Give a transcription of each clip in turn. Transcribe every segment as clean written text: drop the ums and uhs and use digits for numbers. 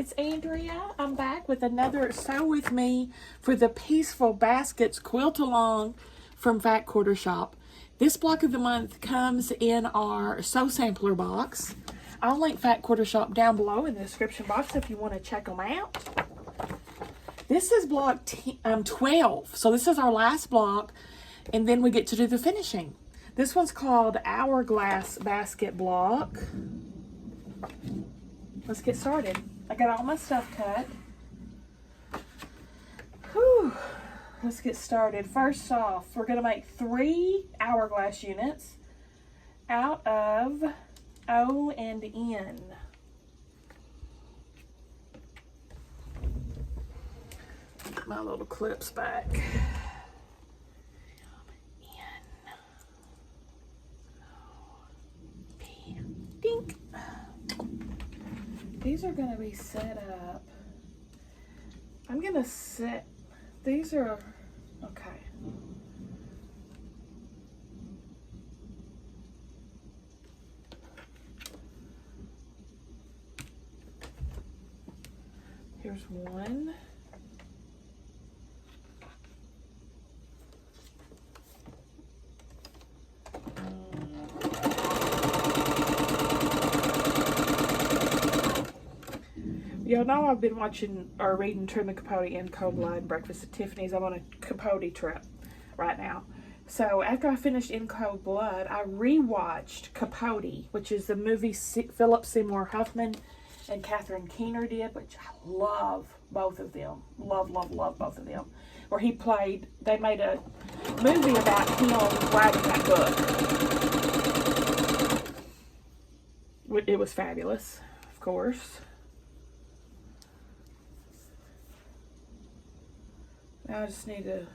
It's Andrea. I'm back with another Sew With Me for the Pieceful Baskets Quilt Along from Fat Quarter Shop. This block of the month comes in our Sew Sampler box. I'll link Fat Quarter Shop down below in the description box if you want to check them out. This is block 12, so this is our last block, and then we get to do the finishing. This one's called Hourglass Basket Block. Let's get started. I got all my stuff cut. Whew. Let's get started. First off, we're going to make 3 hourglass units out of O and N. Get my little clips back. Dink. These are going to be set up. I'm going to set, these are, okay. Here's one. Y'all know I've been watching or reading Truman Capote and Cold Blood, Breakfast at Tiffany's. I'm on a Capote trip right now. So after I finished In Cold Blood, I rewatched Capote, which is the movie Philip Seymour Hoffman and Catherine Keener did, which I love both of them. Love, love, love both of them. Where he played, they made a movie about him writing that book. It was fabulous, of course. I just need to,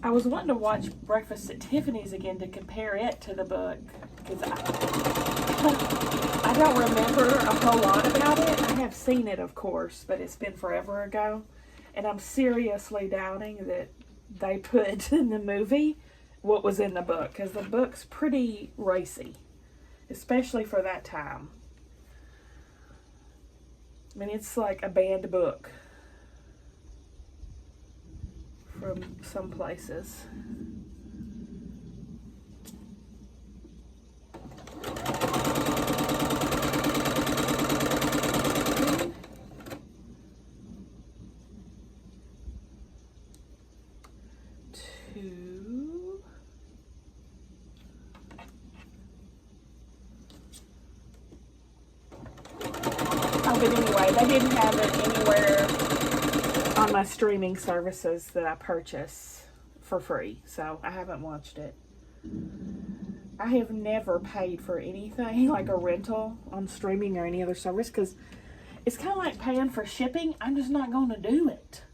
I was wanting to watch Breakfast at Tiffany's again to compare it to the book, because I don't remember a whole lot about it. I have seen it, of course, but it's been forever ago, and I'm seriously doubting that they put in the movie what was in the book, because the book's pretty racy, especially for that time. I mean, it's like a banned book from some places. Two. Oh, but anyway, they didn't have it anywhere on my streaming services that I purchase for free, so I haven't watched it. I have never paid for anything like a rental on streaming or any other service, because it's kind of like paying for shipping. I'm just not going to do it.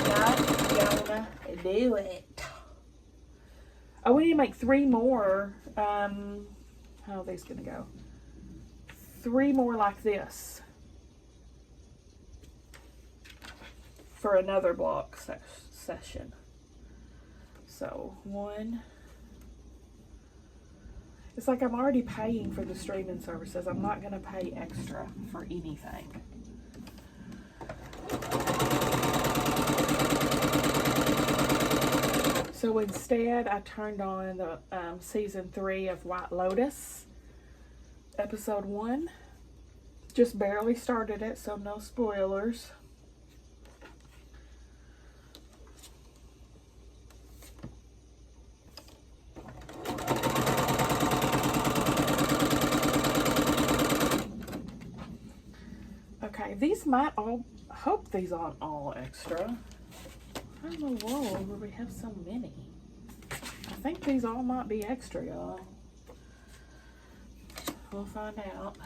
Not gonna do it. Oh, we need to make 3 more. How are these gonna go? 3 more like this for another block session. So 1. It's like I'm already paying for the streaming services. I'm not going to pay extra for anything. So instead, I turned on the season 3 of White Lotus, episode 1. Just barely started it, so no spoilers. Okay, these might all, I hope these aren't all extra. I don't know why we have so many. I think these all might be extra, y'all. We'll find out.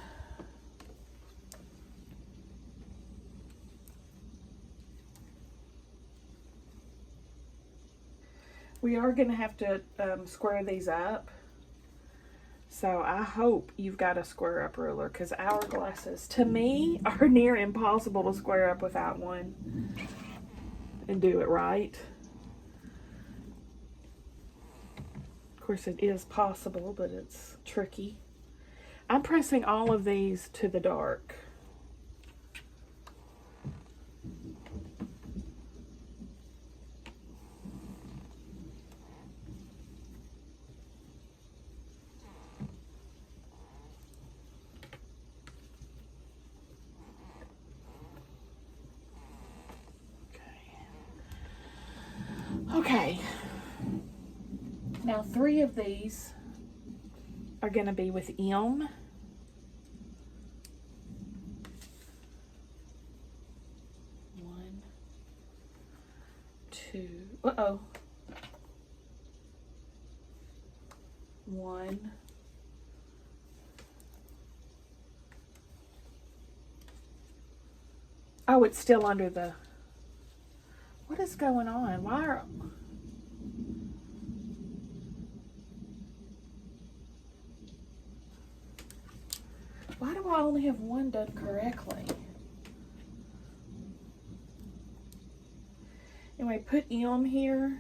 We are going to have to square these up. So I hope you've got a square up ruler, because hourglasses, to me, are near impossible to square up without one and do it right. Of course, it is possible, but it's tricky. I'm pressing all of these to the dark. Okay. Now 3 of these are going to be with M. 1, 2. Uh-oh. 1. Oh, it's still under the... What is going on? Why do I only have 1 done correctly? Anyway, put M here.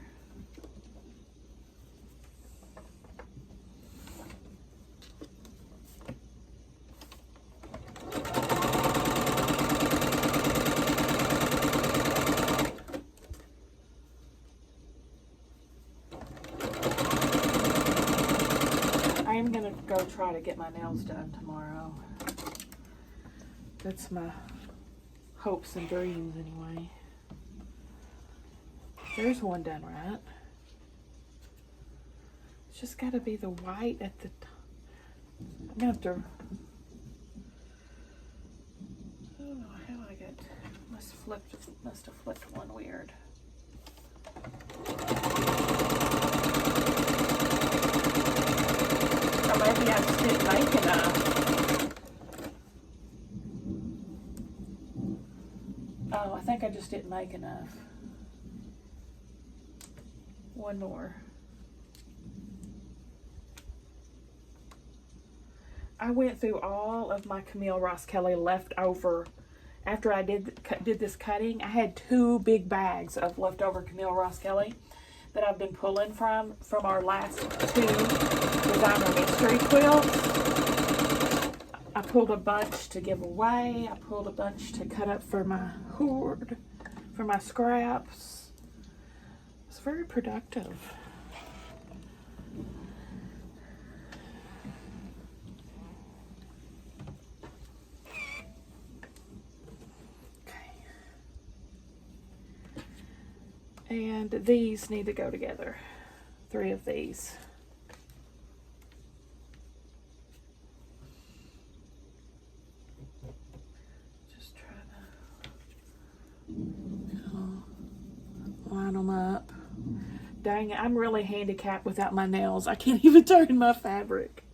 I am going to go try to get my nails done tomorrow. That's my hopes and dreams anyway. There's 1 done right. It's just got to be the white at the top. I'm going to have to... Oh, how I got... Must have flipped 1 weird. Or maybe I just didn't make enough. Oh, I think I just didn't make enough. 1 more. I went through all of my Camille Ross Kelly leftover. After I did this cutting, I had 2 big bags of leftover Camille Ross Kelly that I've been pulling from our last 2 designer mystery quilts. I pulled a bunch to give away. I pulled a bunch to cut up for my hoard, for my scraps. It's very productive. Okay. And these need to go together. 3 of these. Line them up. Dang it, I'm really handicapped without my nails. I can't even turn my fabric.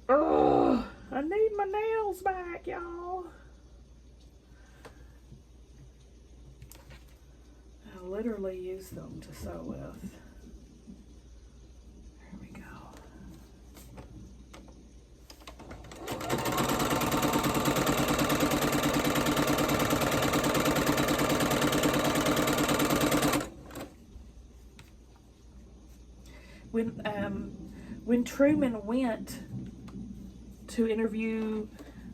Oh, I need my nails back, y'all. I literally use them to sew with. There we go. When Truman went to interview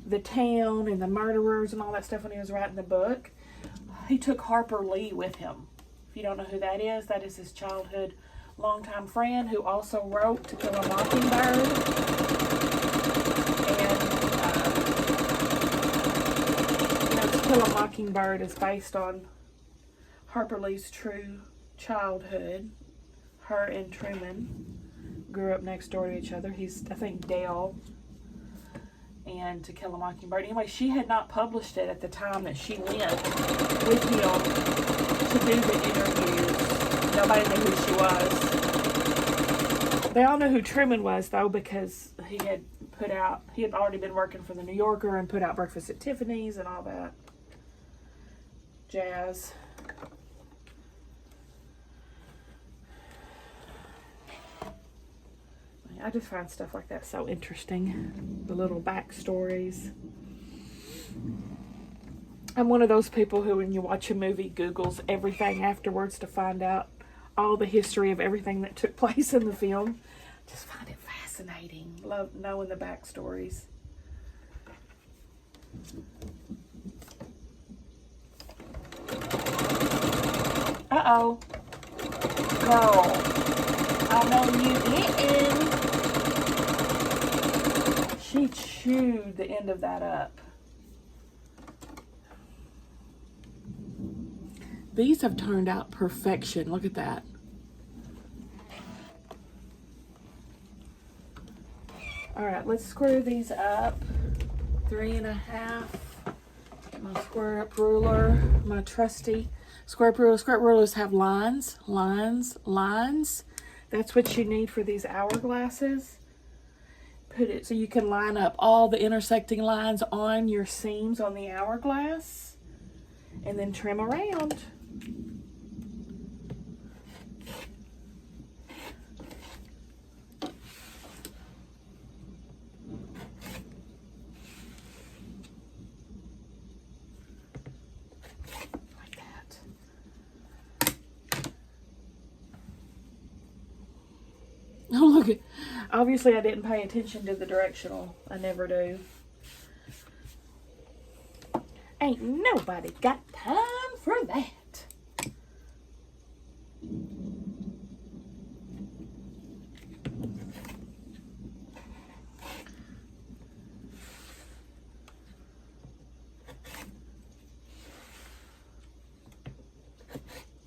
the town and the murderers and all that stuff when he was writing the book, he took Harper Lee with him. If you don't know who that is his childhood longtime friend who also wrote To Kill a Mockingbird. And To Kill a Mockingbird is based on Harper Lee's true childhood. Her and Truman grew up next door to each other. He's, I think, Dale. And To Kill a Mockingbird. Anyway, she had not published it at the time that she went with him to do the interviews. Nobody knew who she was. They all know who Truman was, though, because he had already been working for the New Yorker and put out Breakfast at Tiffany's and all that jazz. I just find stuff like that so interesting. The little backstories. I'm one of those people who, when you watch a movie, Googles everything afterwards to find out all the history of everything that took place in the film. Just find it fascinating. Love knowing the backstories. Uh-oh. Girl. I know you didn't. She chewed the end of that up. These have turned out perfection. Look at that. All right, let's square these up. 3.5. Get my square up ruler, my trusty square up ruler. Square up rulers have lines, lines, lines. That's what you need for these hourglasses. Put it so you can line up all the intersecting lines on your seams on the hourglass, and then trim around. Oh, look at, obviously I didn't pay attention to the directional. I never do. Ain't nobody got time for that.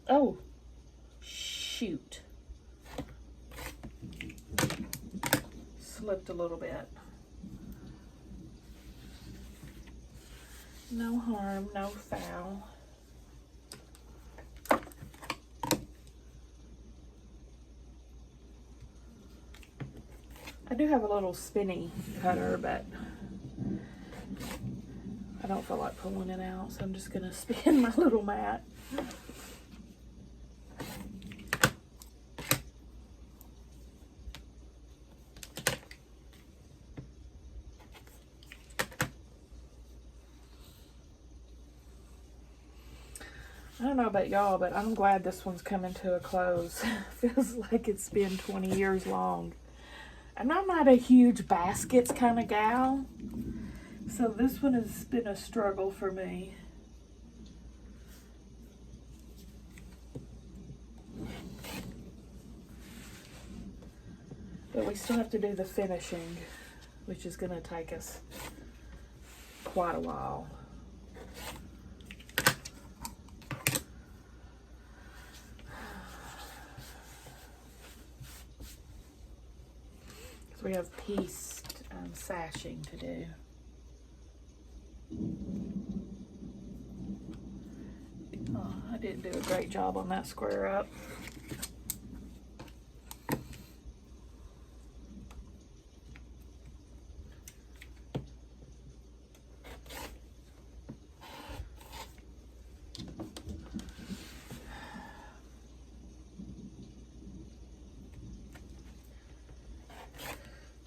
Oh, shoot. Slipped a little bit. No harm, no foul. I do have a little spinny cutter, but I don't feel like pulling it out, so I'm just gonna spin my little mat. I don't know about y'all, but I'm glad this one's coming to a close. Feels like it's been 20 years long. And I'm not a huge baskets kind of gal, so this one has been a struggle for me. But we still have to do the finishing, which is going to take us quite a while. We have pieced sashing to do. Oh, I didn't do a great job on that square up.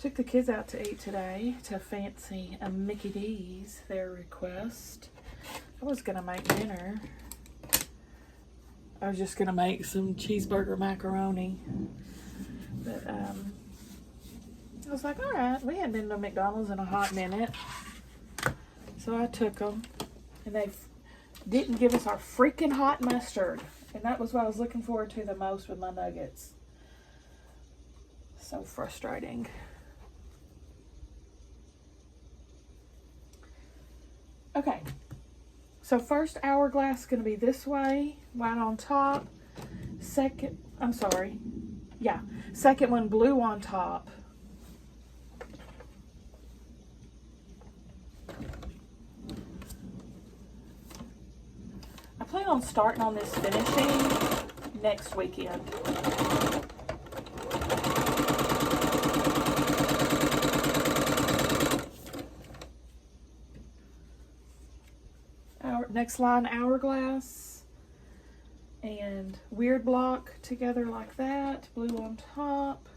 Took the kids out to eat today to fancy a Mickey D's, their request. I was gonna make dinner. I was just gonna make some cheeseburger macaroni. But I was like, all right, we hadn't been to McDonald's in a hot minute. So I took them, and they didn't give us our freaking hot mustard. And that was what I was looking forward to the most with my nuggets. So frustrating. Okay, so first hourglass is going to be this way, white on top. Second one blue on top. I plan on starting on this finishing next weekend. Next line, hourglass and weird block together like that, blue on top.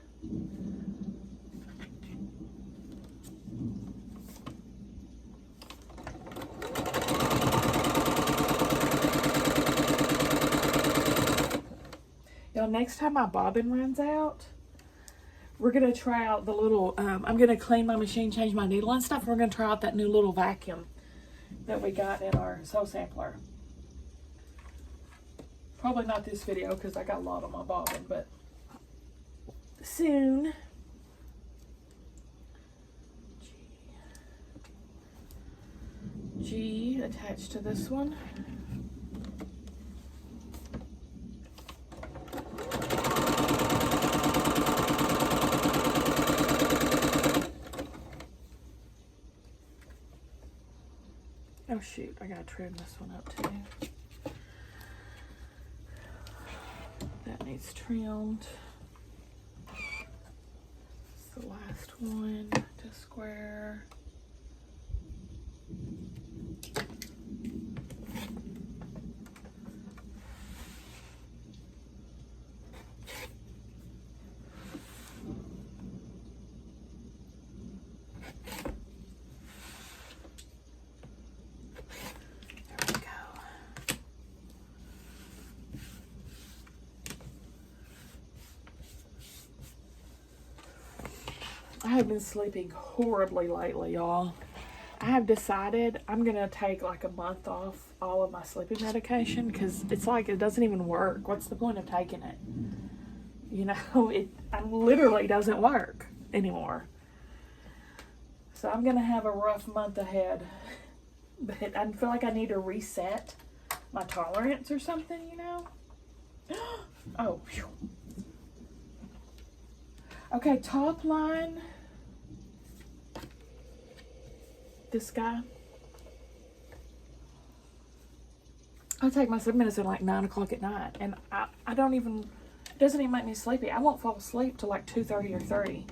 Y'all, next time my bobbin runs out, we're gonna try out the little I'm gonna clean my machine, change my needle and stuff. We're gonna try out that new little vacuum that we got in our sew sampler. Probably not this video because I got a lot on my bobbin, but soon. G attached to this one. Oh shoot, I gotta trim this one up too. That needs trimmed. It's the last one to square. I have been sleeping horribly lately, y'all. I have decided I'm going to take like a month off all of my sleeping medication because it's like it doesn't even work. What's the point of taking it? You know, it literally doesn't work anymore. So I'm going to have a rough month ahead. But I feel like I need to reset my tolerance or something, you know? Oh, phew. Okay, top line. This guy. I take my sleep medicine like 9 o'clock at night, and I don't even, it doesn't even make me sleepy. I won't fall asleep till like 2:30 or 30,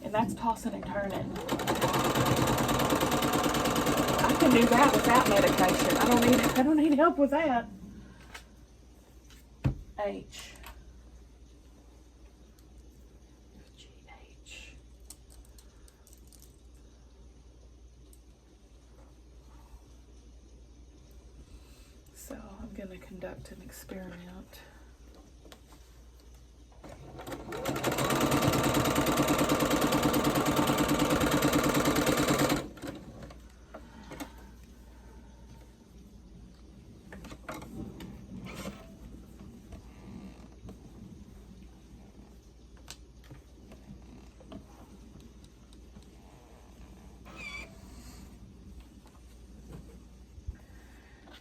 and that's tossing and turning. I can do that without medication. I don't need help with that. H. So I'm going to conduct an experiment.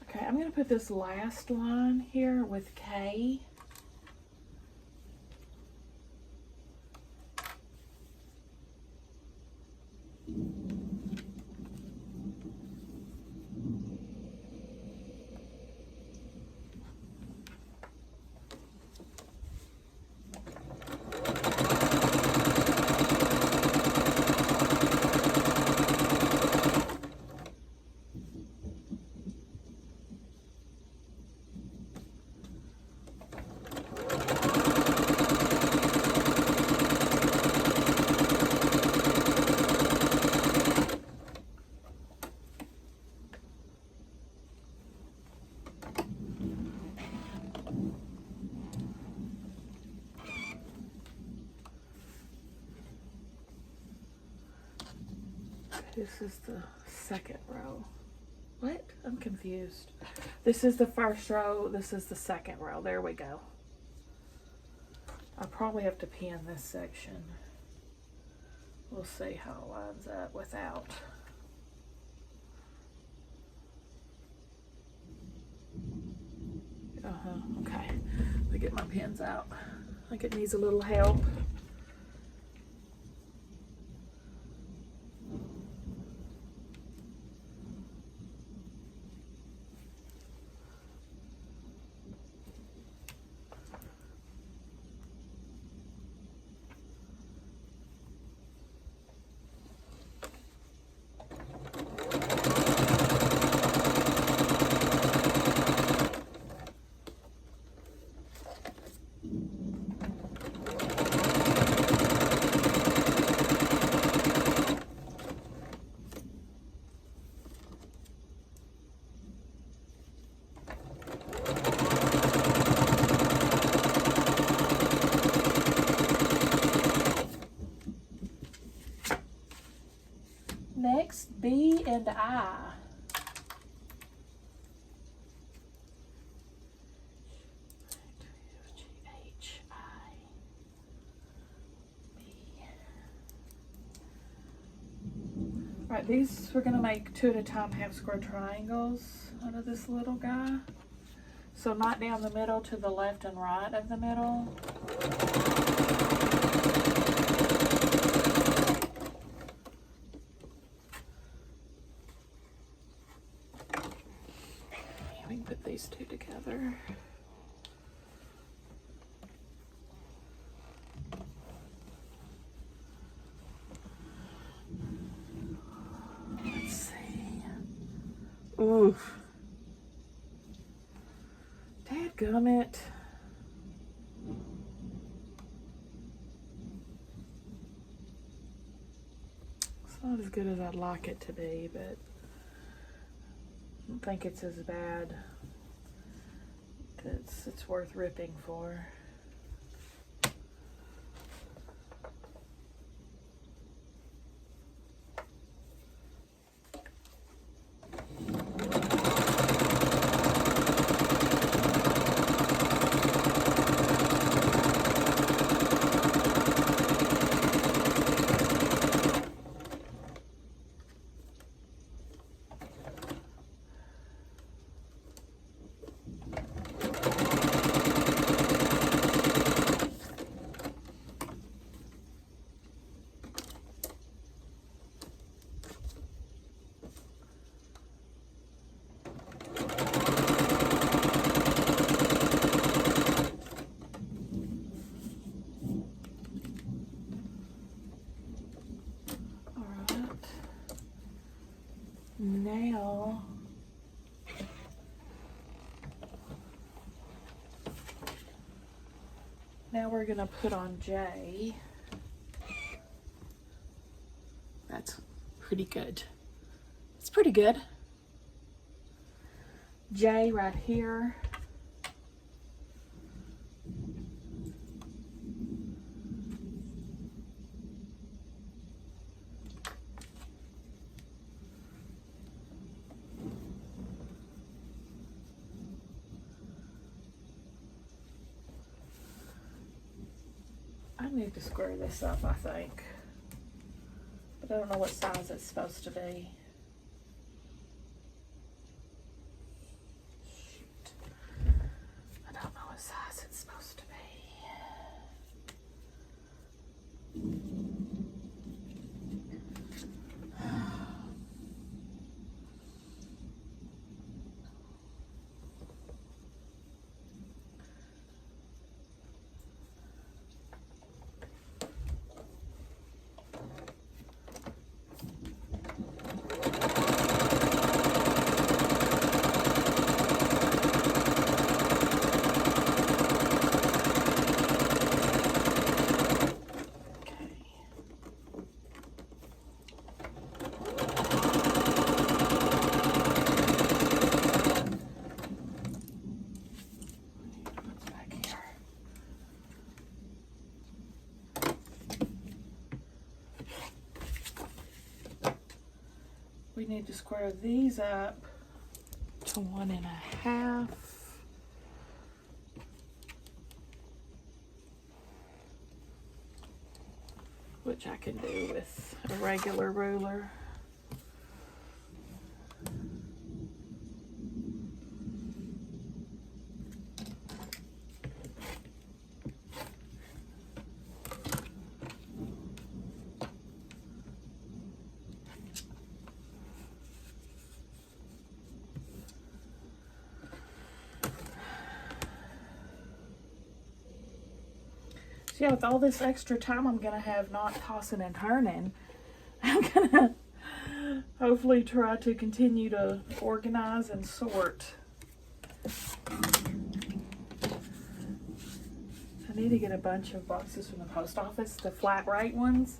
Okay, I'm going to put this last line here with K. This is the second row. What? I'm confused. This is the first row. This is the second row. There we go. I probably have to pin this section. We'll see how it lines up without. Okay. Let me get my pins out. I think it needs a little help. Next, B and I. right, these we're gonna make 2 at a time half square triangles out of this little guy. So not down the middle, to the left and right of the middle. We can put these 2 together. Let's see. Oof. Dadgummit. It's not as good as I'd like it to be, but I don't think it's as bad that it's worth ripping for. Now we're gonna put on J. That's pretty good. It's pretty good. J right here. I need to square this up, I think. But I don't know what size it's supposed to be. Shoot. I don't know what size it's supposed to be. We need to square these up to 1.5. Which I can do with a regular ruler. So yeah, with all this extra time I'm gonna have not tossing and turning, I'm gonna hopefully try to continue to organize and sort. I need to get a bunch of boxes from the post office, the flat rate ones,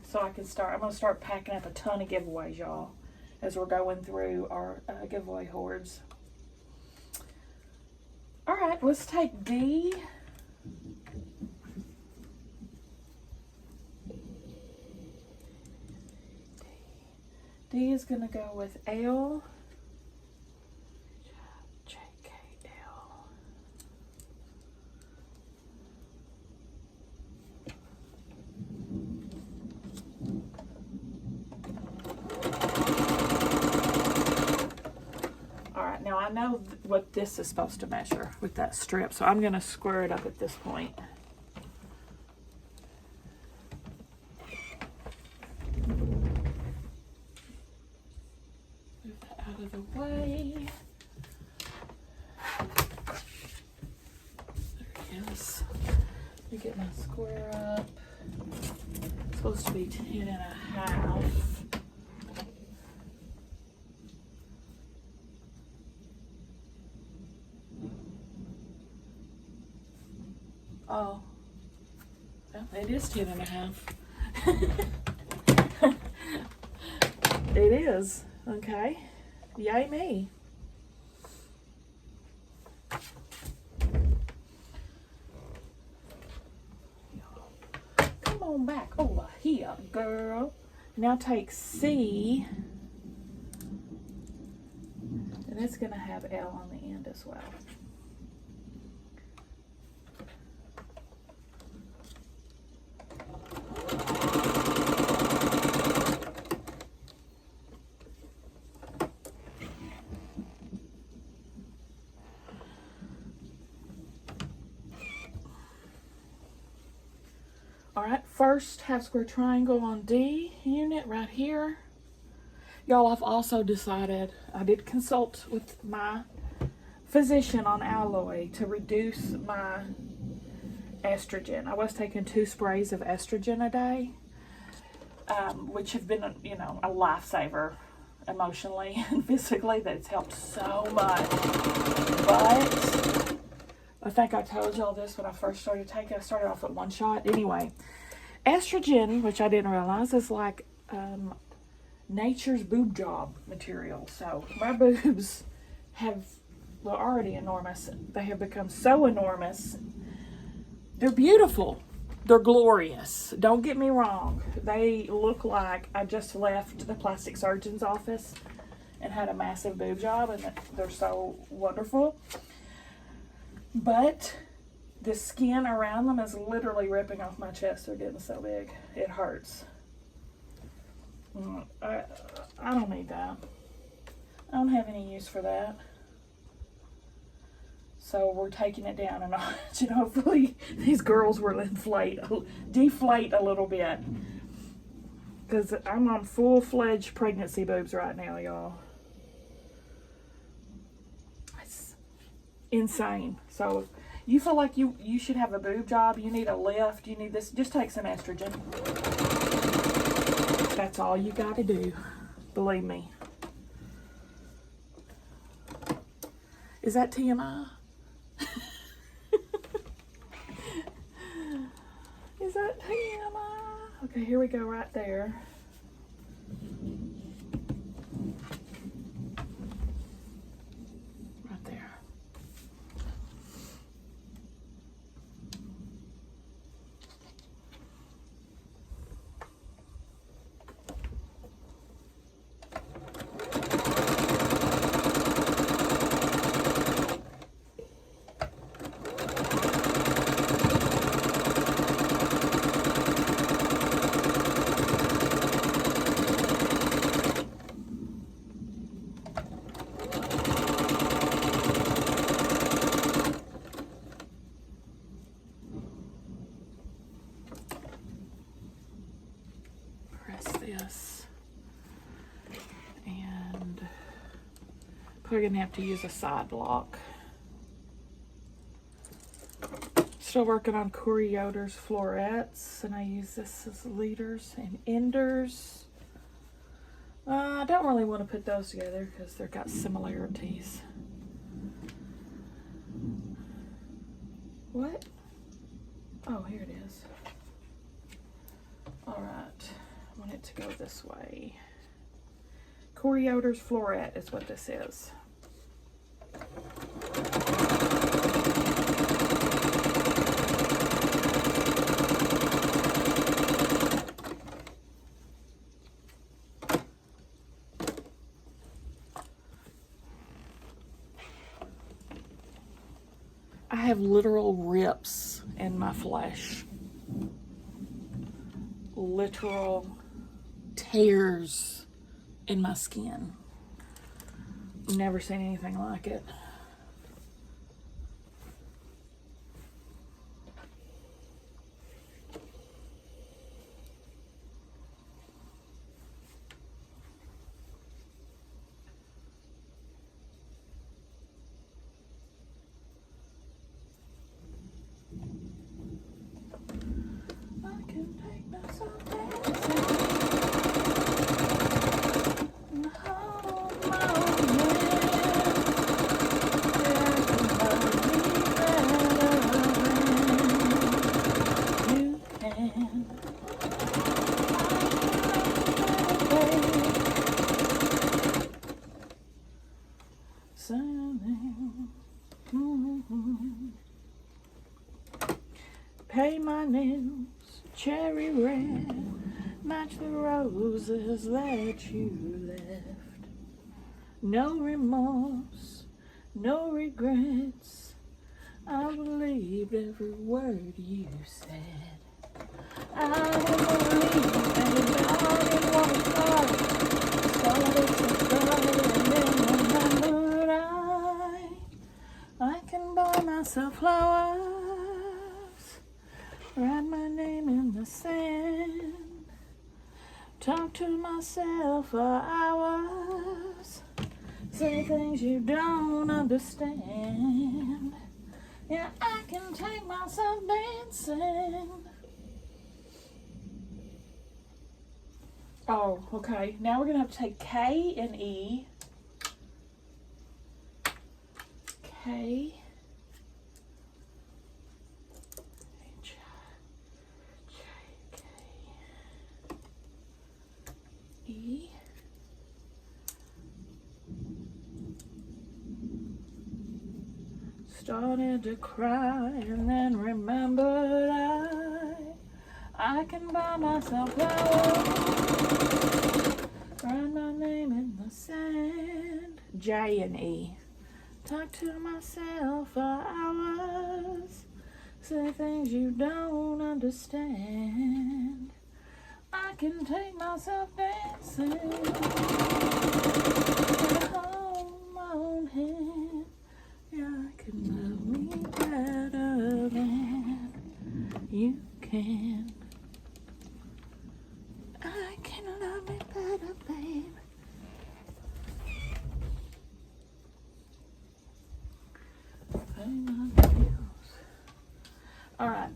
so I can start. I'm gonna start packing up a ton of giveaways, y'all, as we're going through our giveaway hordes. All right, let's take D. D is going to go with L, J, K, L. know what this is supposed to measure with that strip, so I'm going to square it up at this point. Move that out of the way. There it is. Let me get my square up. It's supposed to be 10.5. Oh, well, it is 10.5. It is. Okay. Yay me. Come on back over here, girl. Now take C, and it's going to have L on the end as well. Alright, first half square triangle on D unit right here. Y'all, I've also decided, I did consult with my physician on alloy to reduce my estrogen. I was taking 2 sprays of estrogen a day, which have been, you know, a lifesaver emotionally and physically. That's helped so much. But I think I told y'all this when I first started taking. I started off with 1 shot. Anyway, estrogen, which I didn't realize, is like nature's boob job material. So my boobs were already enormous. They have become so enormous. They're beautiful. They're glorious. Don't get me wrong. They look like I just left the plastic surgeon's office and had a massive boob job, and they're so wonderful. But the skin around them is literally ripping off my chest. They're getting so big. It hurts. I don't need that. I don't have any use for that. So we're taking it down a notch, and hopefully these girls will deflate a little bit. Because I'm on full-fledged pregnancy boobs right now, y'all. Insane. So if you feel like you should have a boob job, you need a lift, you need this, just take some estrogen. That's all you got to do. Believe me. Is that TMI? Is that TMI? Okay, here we go right there. This, and probably gonna have to use a side block. Still working on Corey Yoder's florets, and I use this as leaders and enders. I don't really want to put those together because they've got similarities. What? Oh, here it is. All right. I want it to go this way. Corey Yoder's floret is what this is. I have literal rips in my flesh. Literal tears in my skin. Never seen anything like it. Pay my nails cherry red, match the roses that you left. No remorse, no regrets, I believed every word you said. I believed every one part, started to cry and then remembered I can buy myself flowers, write my name in the sand, talk to myself for hours, say things you don't understand. Yeah, I can take myself dancing. Oh, okay. Now we're going to have to take K and E. K. E. Started to cry and then remembered I can buy myself flowers, write my name in the sand. J and E. Talk to myself for hours, say things you don't understand. I can take myself dancing, hold my own hand. Yeah, I can love me better than you can. I can love me better, babe. Pay my bills. All right.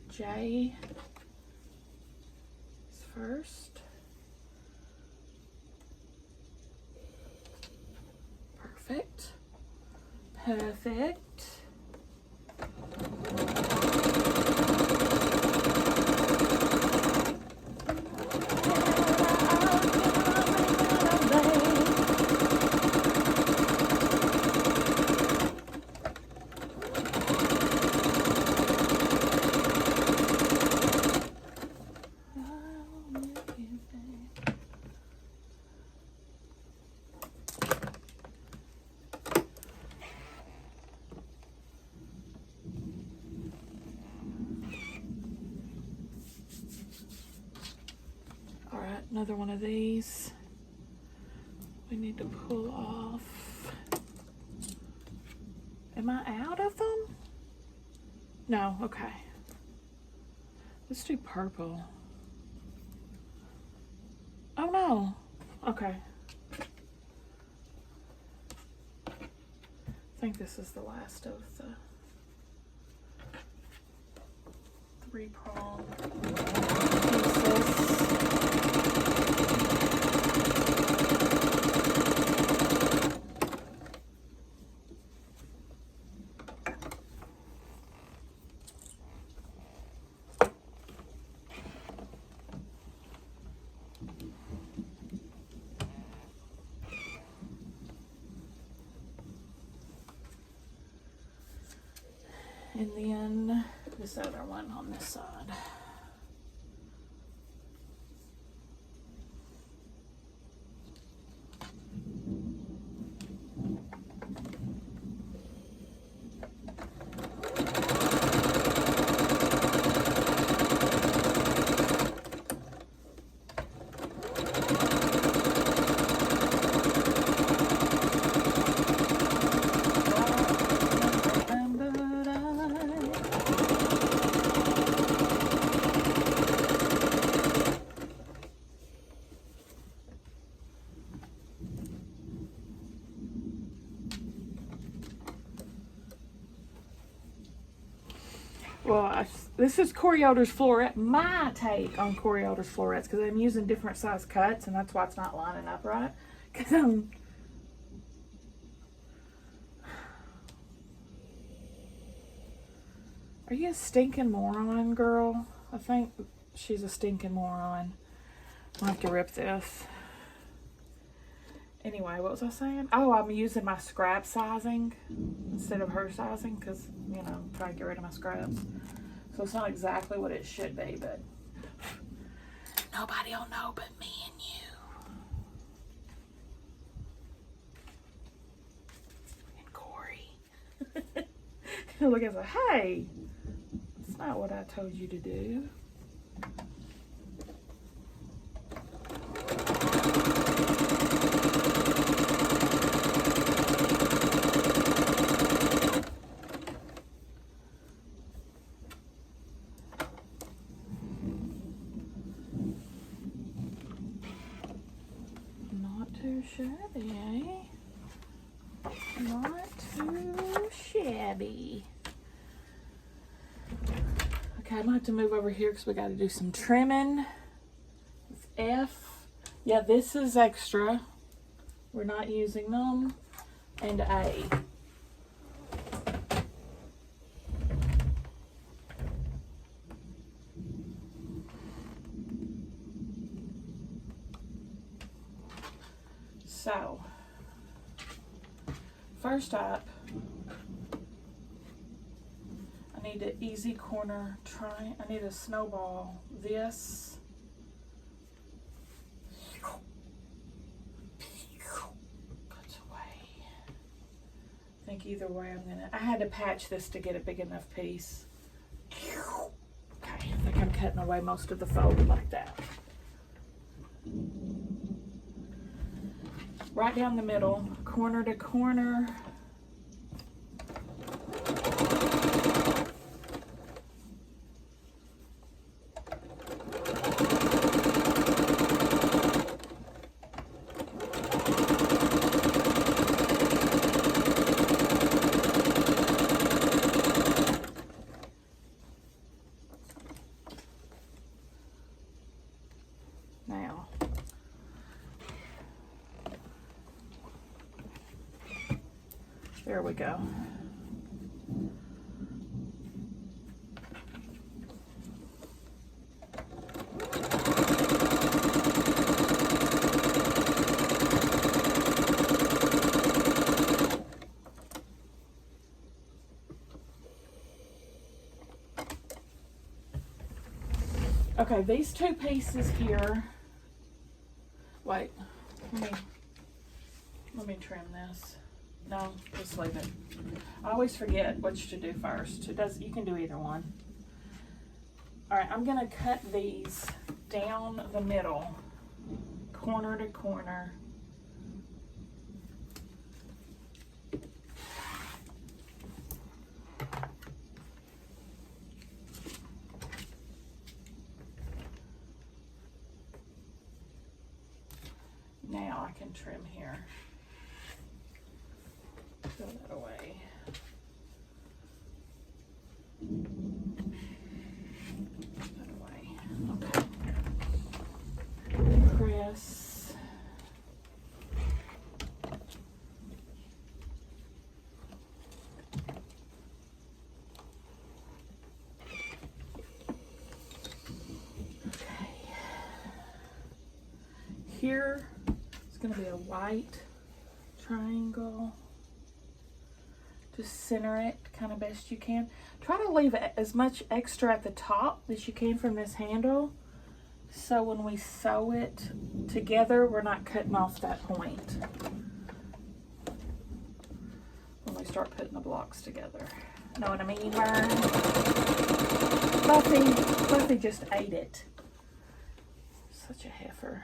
J is first. Perfect. Perfect. Another one of these we need to pull off. Am I out of them? No, okay. Let's do purple. Oh no. Okay. I think this is the last of the 3-prong pieces. And then this other one on this side. Well, this is Corey Elder's floret. My take on Corey Elder's florets, because I'm using different size cuts, and that's why it's not lining up right. Because are you a stinking moron, girl? I think she's a stinking moron. I'll have to rip this. Anyway, what was I saying? Oh, I'm using my scrap sizing instead of her sizing because, you know, I'm trying to get rid of my scraps. So it's not exactly what it should be, but nobody will know but me and you. And Corey. Look at it, hey, that's not what I told you to do. Shabby, eh? Not too shabby. Okay, I might have to move over here because we got to do some trimming. It's F. Yeah, this is extra. We're not using them. And A. So, first up, I need an easy corner I need a snowball this. Cuts away. I think either way I had to patch this to get a big enough piece. Okay, I think I'm cutting away most of the fold like that. Right down the middle, corner to corner. Now, there we go. Okay, these two pieces here. Wait, let me trim this. No, just leave it. I always forget which to do first. You can do either one. All right, I'm gonna cut these down the middle, corner to corner. Now I can trim here. Throw that away. Put that away. Okay. Press. Okay. Here it's going to be a white triangle. Just center it kind of best you can. Try to leave as much extra at the top as you can from this handle, so when we sew it together, we're not cutting off that point when we start putting the blocks together. Know what I mean, Vern? Buffy just ate it. Such a heifer.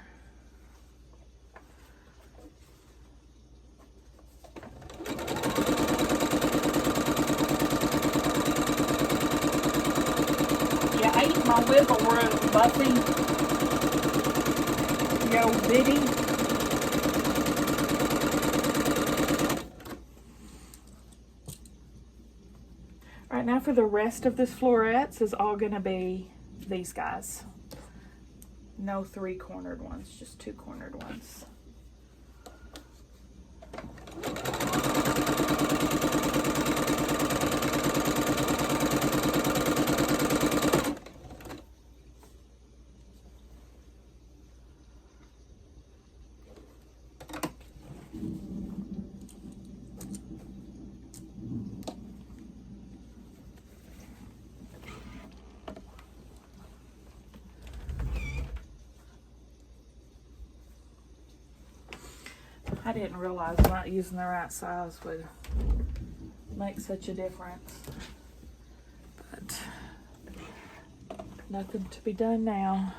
My wiggle room, Buffy. Yo, Biddy. Right now for the rest of this florets is all going to be these guys. No 3-cornered ones, just 2-cornered ones. I didn't realize not using the right size would make such a difference. But nothing to be done now.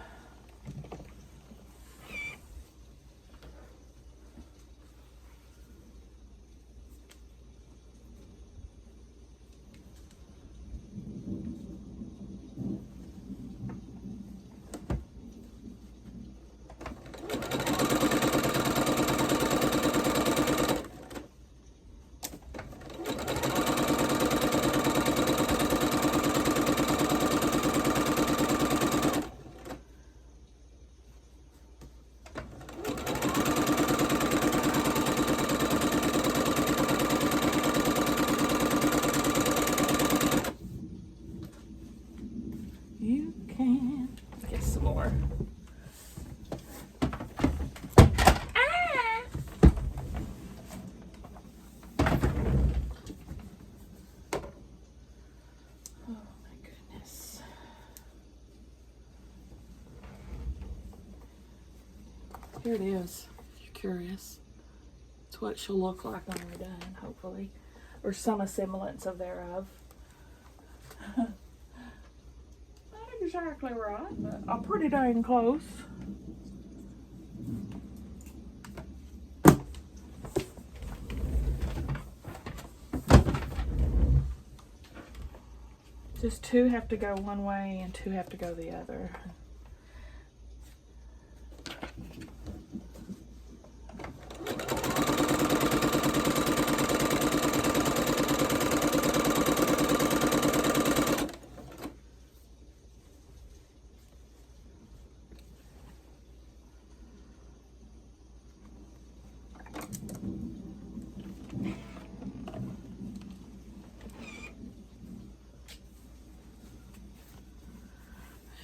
You can get some more. Oh my goodness. Here it is, if you're curious. It's what she'll look like when we're done, hopefully. Or some semblance of thereof. Not exactly right, but I'm pretty dang close. Just 2 have to go one way and 2 have to go the other.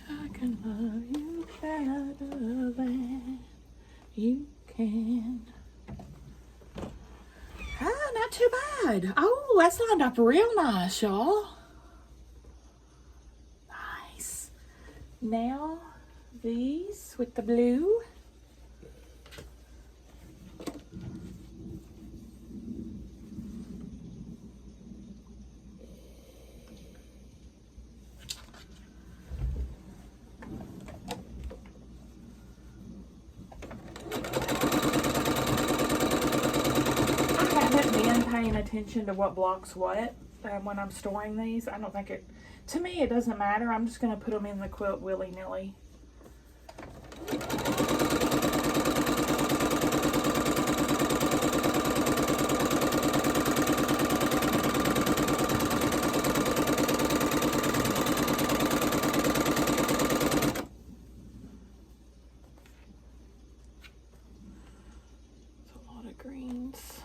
I can love you better than you can. Ah, not too bad. Oh, that's lined up real nice, y'all. Nice. Now, these with the blue. Paying attention to what blocks what when I'm storing these. I don't think it, to me it doesn't matter. I'm just going to put them in the quilt willy-nilly. It's a lot of greens.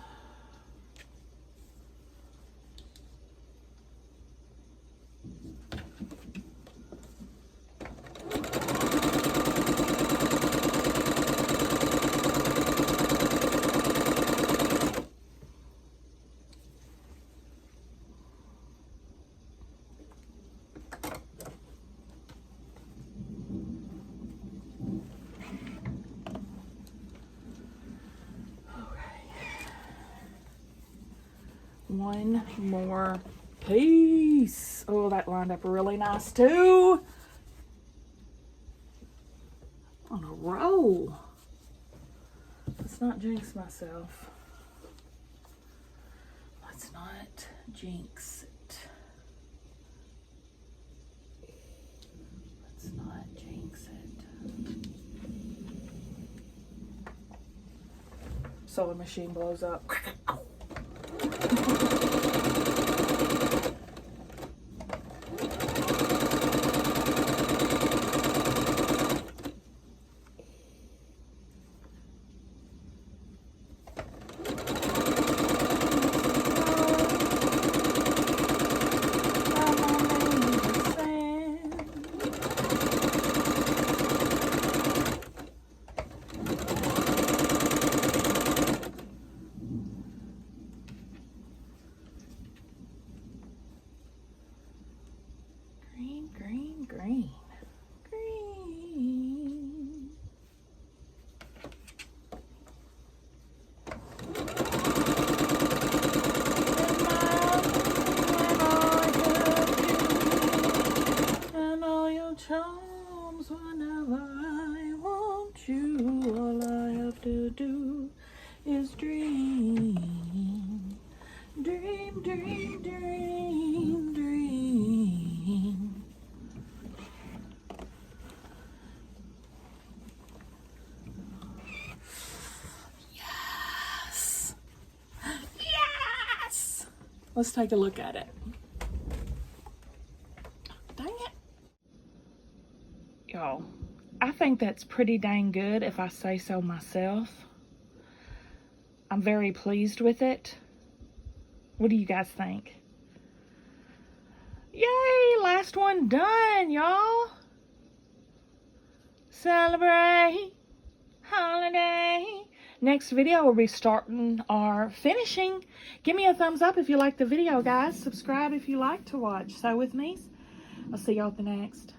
One more piece. Oh, that lined up really nice too. On a roll. Let's not jinx myself. Let's not jinx it. Let's not jinx it. Sewing machine blows up. green. Green. And all your charms whenever I want you. All I have to do is dream. Dream, dream, dream, dream. Yes. Yes. Let's take a look at it. Dang it. Y'all, I think that's pretty dang good if I say so myself. I'm very pleased with it. What do you guys think? Yay, last one done, y'all. Celebrate holiday. Next video we'll be starting our finishing. Give me a thumbs up if you like the video, guys. Subscribe if you like to watch Sew With Me. I'll see y'all at the next.